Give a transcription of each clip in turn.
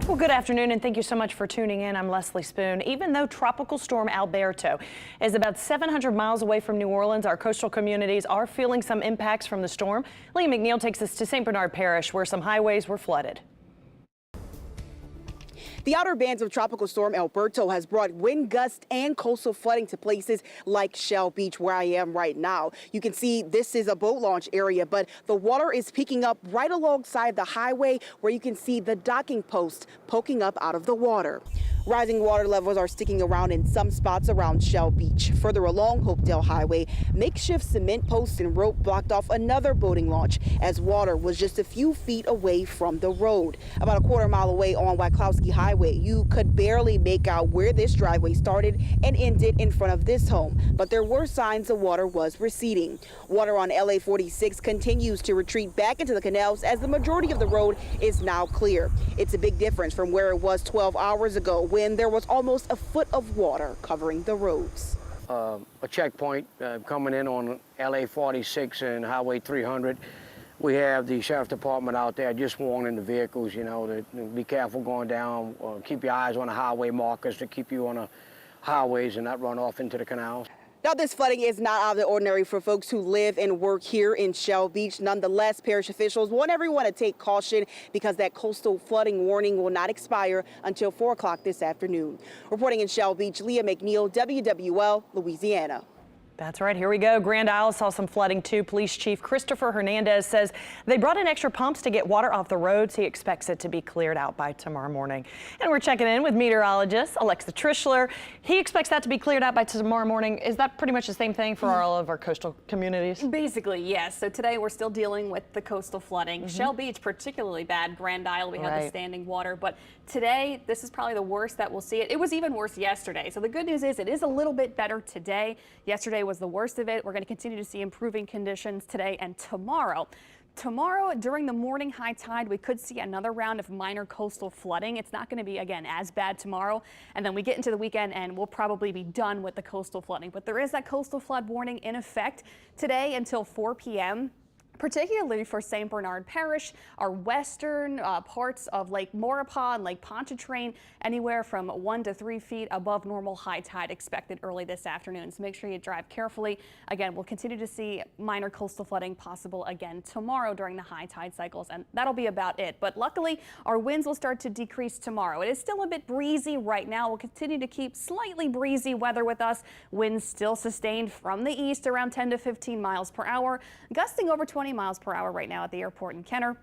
Well, good afternoon, and thank you so much for tuning in. I'm Leslie Spoon. Even though Tropical Storm Alberto is about 700 miles away from New Orleans, our coastal communities are feeling some impacts from the storm. Lee McNeil takes us to St. Bernard Parish, where some highways were flooded. The outer bands of Tropical Storm Alberto has brought wind gusts and coastal flooding to places like Shell Beach, where I am right now. You can see this is a boat launch area, but the water is peaking up right alongside the highway, where you can see the docking post poking up out of the water. Rising water levels are sticking around in some spots around Shell Beach. Further along Hopedale Highway, makeshift cement posts and rope blocked off another boating launch as water was just a few feet away from the road. About a quarter mile away on Waclowski Highway, you could barely make out where this driveway started and ended in front of this home, but there were signs the water was receding. Water on LA 46 continues to retreat back into the canals as the majority of the road is now clear. It's a big difference from where it was 12 hours ago, when there was almost a foot of water covering the roads. A checkpoint coming in on LA 46 and Highway 300. We have the Sheriff's Department out there just warning the vehicles, you know, to be careful going down, keep your eyes on the highway markers to keep you on the highways and not run off into the canals. Now, this flooding is not out of the ordinary for folks who live and work here in Shell Beach. Nonetheless, parish officials want everyone to take caution because that coastal flooding warning will not expire until 4 o'clock this afternoon. Reporting in Shell Beach, Leah McNeil, WWL, Louisiana. That's right. Here we go. Grand Isle saw some flooding too. Police Chief Christopher Hernandez says they brought in extra pumps to get water off the roads. He expects it to be cleared out by tomorrow morning. And we're checking in with meteorologist Alexa Trischler. He expects that to be cleared out by tomorrow morning. Is that pretty much the same thing for all of our coastal communities? Basically, yes. So today we're still dealing with the coastal flooding. Shell Beach, particularly bad. Grand Isle, we had the standing water. But today, this is probably the worst that we'll see it. It was even worse yesterday. So the good news is it is a little bit better today. Yesterday was the worst of it. We're going to continue to see improving conditions today and tomorrow. Tomorrow, during the morning high tide, we could see another round of minor coastal flooding. It's not going to be, again, as bad tomorrow. And then we get into the weekend and we'll probably be done with the coastal flooding. But there is that coastal flood warning in effect today until 4 p.m. particularly for St. Bernard Parish, our western parts of Lake Maurepas and Lake Pontchartrain, anywhere from 1 to 3 feet above normal high tide expected early this afternoon. So make sure you drive carefully. Again, we'll continue to see minor coastal flooding possible again tomorrow during the high tide cycles, and that'll be about it. But luckily, our winds will start to decrease tomorrow. It is still a bit breezy right now. We'll continue to keep slightly breezy weather with us. Winds still sustained from the east around 10 to 15 miles per hour, gusting over 20 miles per hour right now at the airport in Kenner.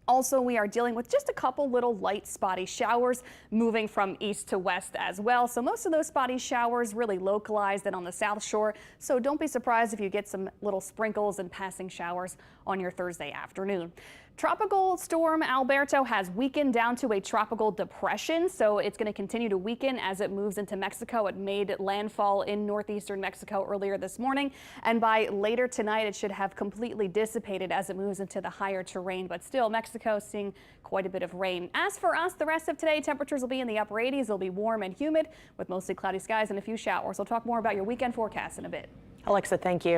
Also, we are dealing with just a couple little light spotty showers moving from east to west as well. So most of those spotty showers really localized and on the south shore. So don't be surprised if you get some little sprinkles and passing showers on your Thursday afternoon. Tropical Storm Alberto has weakened down to a tropical depression, so it's going to continue to weaken as it moves into Mexico. It made landfall in northeastern Mexico earlier this morning, and by later tonight it should have completely dissipated as it moves into the higher terrain, but still Mexico seeing quite a bit of rain. As for us, the rest of today, temperatures will be in the upper 80s. It'll be warm and humid with mostly cloudy skies and a few showers. We'll talk more about your weekend forecast in a bit. Alexa, thank you.